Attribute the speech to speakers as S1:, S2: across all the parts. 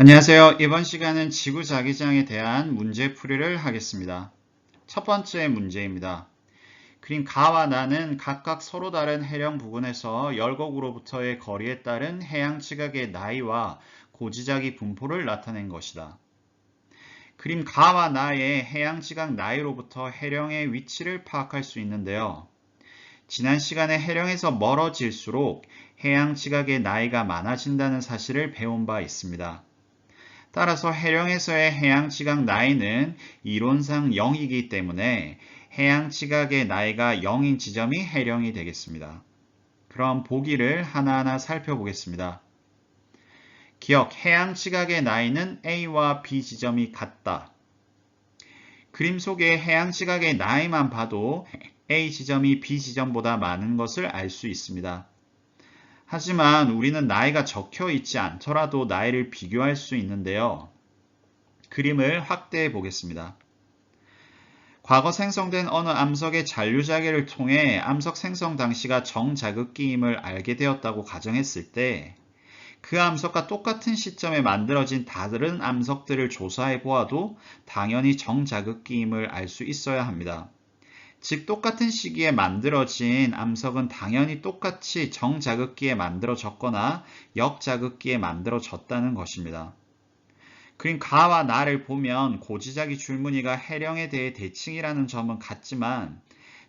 S1: 안녕하세요. 이번 시간은 지구 자기장에 대한 문제풀이를 하겠습니다. 첫 번째 문제입니다. 그림 가와 나는 각각 서로 다른 해령 부근에서 열곡으로부터의 거리에 따른 해양 지각의 나이와 고지자기 분포를 나타낸 것이다. 그림 가와 나의 해양 지각 나이로부터 해령의 위치를 파악할 수 있는데요. 지난 시간에 해령에서 멀어질수록 해양 지각의 나이가 많아진다는 사실을 배운 바 있습니다. 따라서 해령에서의 해양 지각 나이는 이론상 0이기 때문에 해양 지각의 나이가 0인 지점이 해령이 되겠습니다. 그럼 보기를 하나하나 살펴보겠습니다. 기억, 해양 지각의 나이는 A와 B 지점이 같다. 그림 속의 해양 지각의 나이만 봐도 A 지점이 B 지점보다 많은 것을 알 수 있습니다. 하지만 우리는 나이가 적혀 있지 않더라도 나이를 비교할 수 있는데요. 그림을 확대해 보겠습니다. 과거 생성된 어느 암석의 잔류자계를 통해 암석 생성 당시가 정자극기임을 알게 되었다고 가정했을 때 그 암석과 똑같은 시점에 만들어진 다른 암석들을 조사해 보아도 당연히 정자극기임을 알 수 있어야 합니다. 즉 똑같은 시기에 만들어진 암석은 당연히 똑같이 정자극기에 만들어졌거나 역자극기에 만들어졌다는 것입니다. 그림 가와 나를 보면 고지자기 줄무늬가 해령에 대해 대칭이라는 점은 같지만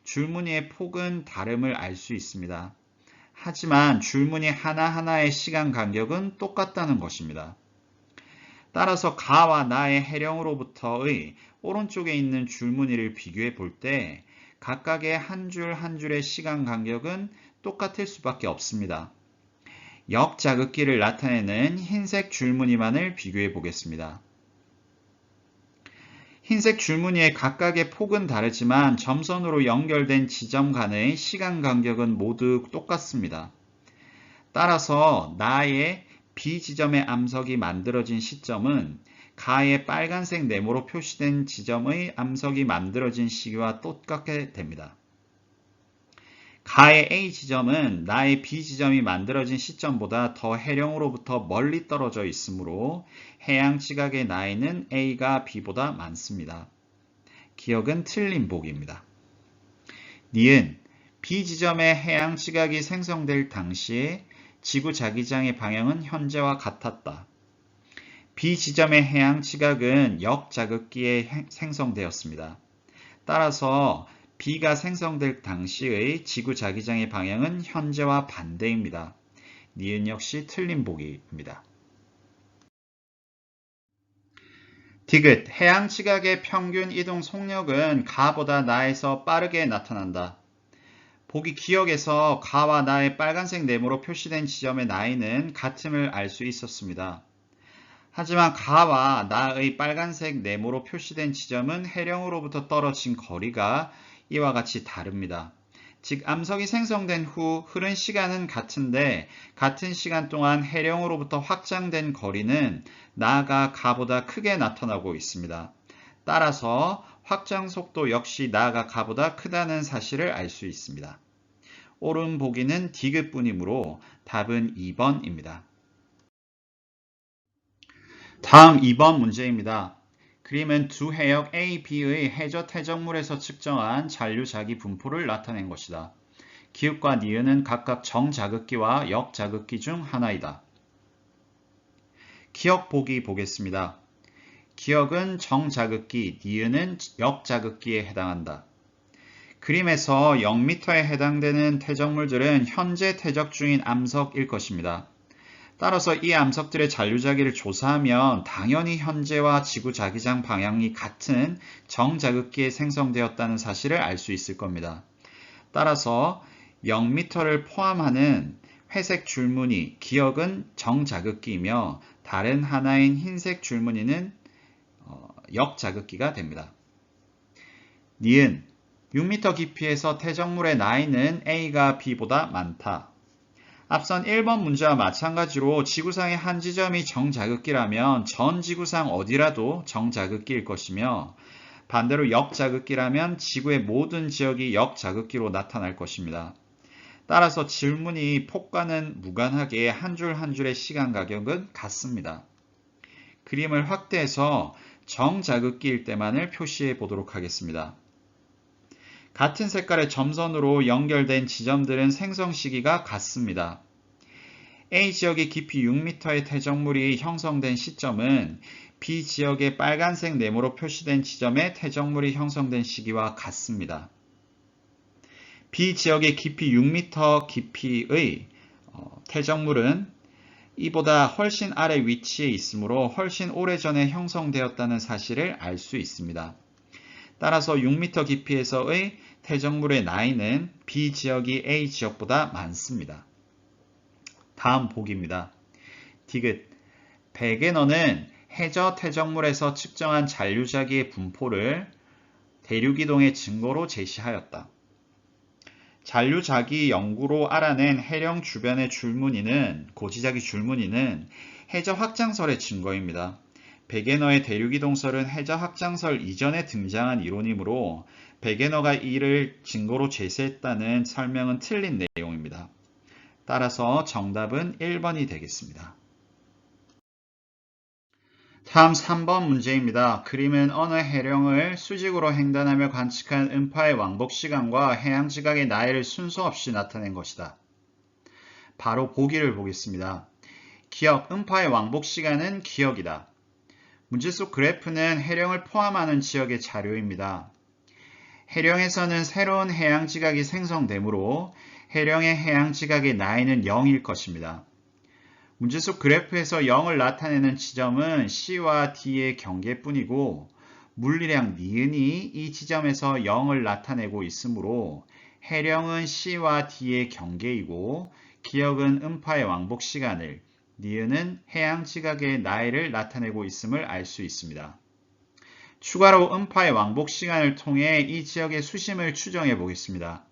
S1: 줄무늬의 폭은 다름을 알 수 있습니다. 하지만 줄무늬 하나하나의 시간 간격은 똑같다는 것입니다. 따라서 가와 나의 해령으로부터의 오른쪽에 있는 줄무늬를 비교해 볼 때 각각의 한 줄 한 줄의 시간 간격은 똑같을 수밖에 없습니다. 역자극기를 나타내는 흰색 줄무늬만을 비교해 보겠습니다. 흰색 줄무늬의 각각의 폭은 다르지만 점선으로 연결된 지점 간의 시간 간격은 모두 똑같습니다. 따라서 나의 B 지점의 암석이 만들어진 시점은 가의 빨간색 네모로 표시된 지점의 암석이 만들어진 시기와 똑같게 됩니다. 가의 A 지점은 나의 B 지점이 만들어진 시점보다 더 해령으로부터 멀리 떨어져 있으므로 해양 지각의 나이는 A가 B보다 많습니다. 기억은 틀린 보기입니다. 니은 B 지점의 해양 지각이 생성될 당시에 지구 자기장의 방향은 현재와 같았다. B 지점의 해양 지각은 역자극기에 생성되었습니다. 따라서 B가 생성될 당시의 지구 자기장의 방향은 현재와 반대입니다. 니은 역시 틀린 보기입니다. 디귿, 해양 지각의 평균 이동 속력은 가보다 나에서 빠르게 나타난다. 보기 기억에서 가와 나의 빨간색 네모로 표시된 지점의 나이는 같음을 알 수 있었습니다. 하지만 가와 나의 빨간색 네모로 표시된 지점은 해령으로부터 떨어진 거리가 이와 같이 다릅니다. 즉 암석이 생성된 후 흐른 시간은 같은데 같은 시간 동안 해령으로부터 확장된 거리는 나가 가보다 크게 나타나고 있습니다. 따라서 확장 속도 역시 나가 가보다 크다는 사실을 알 수 있습니다. 옳은 보기는 디귿뿐이므로 답은 2번입니다. 다음 2번 문제입니다. 그림은 두 해역 A, B의 해저 퇴적물에서 측정한 잔류자기 분포를 나타낸 것이다. 기읍과 니은은 각각 정자극기와 역자극기 중 하나이다. 기역 보기 보겠습니다. 기역은 정자극기, 니은은 역자극기에 해당한다. 그림에서 0m에 해당되는 퇴적물들은 현재 퇴적 중인 암석일 것입니다. 따라서 이 암석들의 잔류자기를 조사하면 당연히 현재와 지구 자기장 방향이 같은 정자극기에 생성되었다는 사실을 알 수 있을 겁니다. 따라서 0m를 포함하는 회색 줄무늬, 기역은 정자극기이며 다른 하나인 흰색 줄무늬는 역자극기가 됩니다. 니은 6m 깊이에서 퇴적물의 나이는 A가 B보다 많다. 앞선 1번 문제와 마찬가지로 지구상의 한 지점이 정자극기라면 전 지구상 어디라도 정자극기일 것이며 반대로 역자극기라면 지구의 모든 지역이 역자극기로 나타날 것입니다. 따라서 질문이 폭과는 무관하게 한 줄 한 줄의 시간 가격은 같습니다. 그림을 확대해서 정자극기일 때만을 표시해 보도록 하겠습니다. 같은 색깔의 점선으로 연결된 지점들은 생성 시기가 같습니다. A 지역의 깊이 6m의 퇴적물이 형성된 시점은 B 지역의 빨간색 네모로 표시된 지점의 퇴적물이 형성된 시기와 같습니다. B 지역의 깊이 6m 깊이의 퇴적물은 이보다 훨씬 아래 위치에 있으므로 훨씬 오래전에 형성되었다는 사실을 알 수 있습니다. 따라서 6m 깊이에서의 퇴적물의 나이는 B 지역이 A 지역보다 많습니다. 다음 보기입니다. 디귿. 베게너는 해저 퇴적물에서 측정한 잔류자기의 분포를 대륙이동의 증거로 제시하였다. 잔류자기 연구로 알아낸 해령 주변의 줄무늬는, 고지자기 줄무늬는 해저 확장설의 증거입니다. 베게너의 대륙이동설은 해저 확장설 이전에 등장한 이론이므로 베게너가 이를 증거로 제시했다는 설명은 틀린 내용입니다. 따라서 정답은 1번이 되겠습니다. 다음 3번 문제입니다. 그림은 어느 해령을 수직으로 횡단하며 관측한 음파의 왕복 시간과 해양 지각의 나이를 순서 없이 나타낸 것이다. 바로 보기를 보겠습니다. 기억, 음파의 왕복 시간은 기억이다. 문제 속 그래프는 해령을 포함하는 지역의 자료입니다. 해령에서는 새로운 해양 지각이 생성되므로 해령의 해양 지각의 나이는 0일 것입니다. 문제 속 그래프에서 0을 나타내는 지점은 C와 D의 경계뿐이고 물리량 니은이 이 지점에서 0을 나타내고 있으므로 해령은 C와 D의 경계이고 기억은 음파의 왕복 시간을, 니은은 해양 지각의 나이를 나타내고 있음을 알 수 있습니다. 추가로 음파의 왕복 시간을 통해 이 지역의 수심을 추정해 보겠습니다.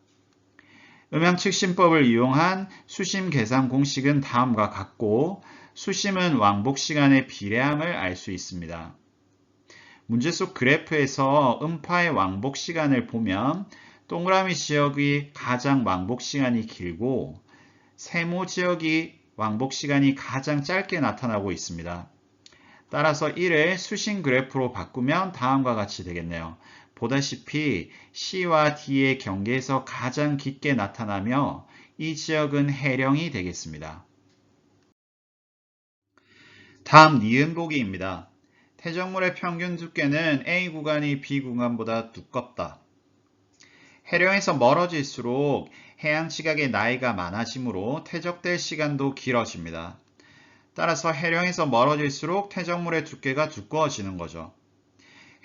S1: 음양측심법을 이용한 수심 계산 공식은 다음과 같고 수심은 왕복 시간의 비례함을 알 수 있습니다. 문제 속 그래프에서 음파의 왕복 시간을 보면 동그라미 지역이 가장 왕복 시간이 길고 세모 지역이 왕복 시간이 가장 짧게 나타나고 있습니다. 따라서 이를 수심 그래프로 바꾸면 다음과 같이 되겠네요. 보다시피 C와 D의 경계에서 가장 깊게 나타나며 이 지역은 해령이 되겠습니다. 다음 니은 보기입니다. 퇴적물의 평균 두께는 A 구간이 B 구간보다 두껍다. 해령에서 멀어질수록 해양 지각의 나이가 많아지므로 퇴적될 시간도 길어집니다. 따라서 해령에서 멀어질수록 퇴적물의 두께가 두꺼워지는 거죠.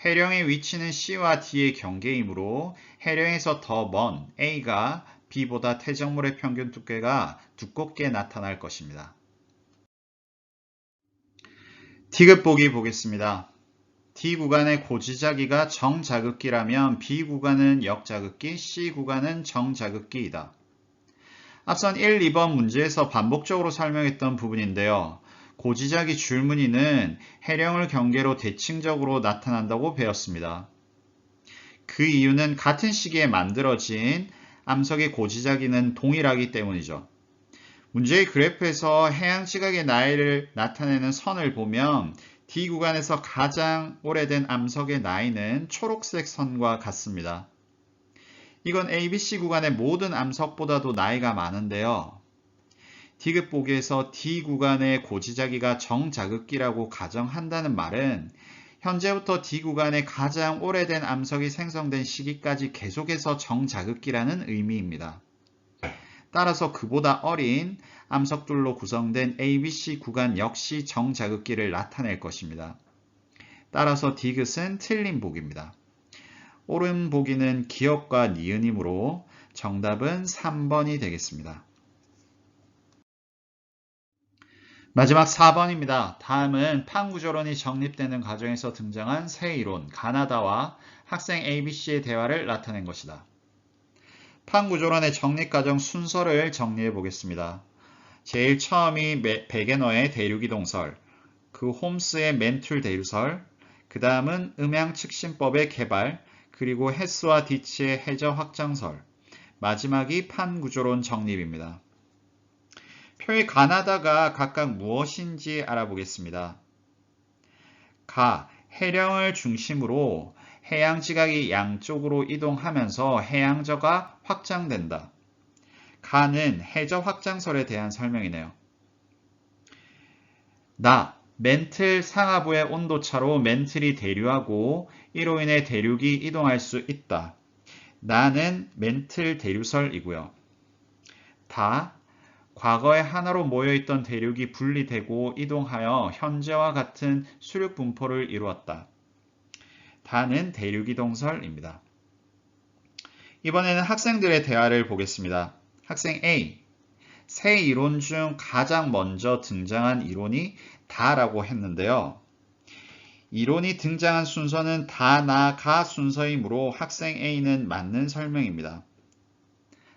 S1: 해령의 위치는 C와 D의 경계이므로 해령에서 더 먼 A가 B보다 퇴적물의 평균 두께가 두껍게 나타날 것입니다. 디귿 보기 보겠습니다. D 구간의 고지자기가 정자극기라면 B 구간은 역자극기, C 구간은 정자극기이다. 앞선 1, 2번 문제에서 반복적으로 설명했던 부분인데요. 고지자기 줄무늬는 해령을 경계로 대칭적으로 나타난다고 배웠습니다. 그 이유는 같은 시기에 만들어진 암석의 고지자기는 동일하기 때문이죠. 문제의 그래프에서 해양 지각의 나이를 나타내는 선을 보면 D 구간에서 가장 오래된 암석의 나이는 초록색 선과 같습니다. 이건 ABC 구간의 모든 암석보다도 나이가 많은데요. 디귿 보기에서 D 구간의 고지자기가 정자극기라고 가정한다는 말은 현재부터 D 구간의 가장 오래된 암석이 생성된 시기까지 계속해서 정자극기라는 의미입니다. 따라서 그보다 어린 암석들로 구성된 ABC 구간 역시 정자극기를 나타낼 것입니다. 따라서 디귿은 틀린 보기입니다. 옳은 보기는 기억과 니은이므로 정답은 3번이 되겠습니다. 마지막 4번입니다. 다음은 판구조론이 정립되는 과정에서 등장한 새 이론, 가나다와 학생 ABC의 대화를 나타낸 것이다. 판구조론의 정립 과정 순서를 정리해 보겠습니다. 제일 처음이 베게너의 대륙이동설, 그 홈스의 맨툴 대류설, 그 다음은 음양측심법의 개발, 그리고 헤스와 디치의 해저 확장설, 마지막이 판구조론 정립입니다. 표의 가나다가 각각 무엇인지 알아보겠습니다. 가, 해령을 중심으로 해양 지각이 양쪽으로 이동하면서 해양저가 확장된다. 가는 해저 확장설에 대한 설명이네요. 나, 멘틀 상하부의 온도차로 멘틀이 대류하고 이로 인해 대륙이 이동할 수 있다. 나는 멘틀 대류설이고요. 다, 과거에 하나로 모여있던 대륙이 분리되고 이동하여 현재와 같은 수륙 분포를 이루었다. 다는 대륙이동설입니다. 이번에는 학생들의 대화를 보겠습니다. 학생 A, 새 이론 중 가장 먼저 등장한 이론이 다라고 했는데요. 이론이 등장한 순서는 다, 나, 가 순서이므로 학생 A는 맞는 설명입니다.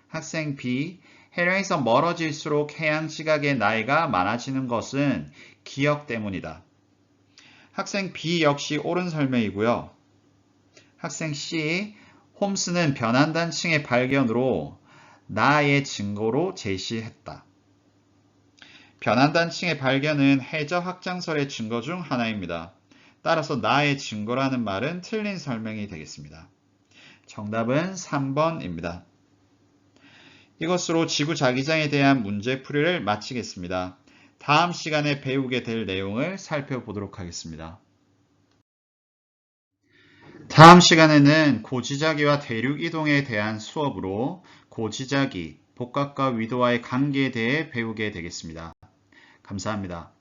S1: 학생 B, 해령에서 멀어질수록 해양 지각의 나이가 많아지는 것은 기억 때문이다. 학생 B 역시 옳은 설명이고요. 학생 C, 홈스는 변환단층의 발견으로 나의 증거로 제시했다. 변환단층의 발견은 해저 확장설의 증거 중 하나입니다. 따라서 나의 증거라는 말은 틀린 설명이 되겠습니다. 정답은 3번입니다. 이것으로 지구자기장에 대한 문제풀이를 마치겠습니다. 다음 시간에 배우게 될 내용을 살펴보도록 하겠습니다. 다음 시간에는 고지자기와 대륙 이동에 대한 수업으로 고지자기, 복각과 위도와의 관계에 대해 배우게 되겠습니다. 감사합니다.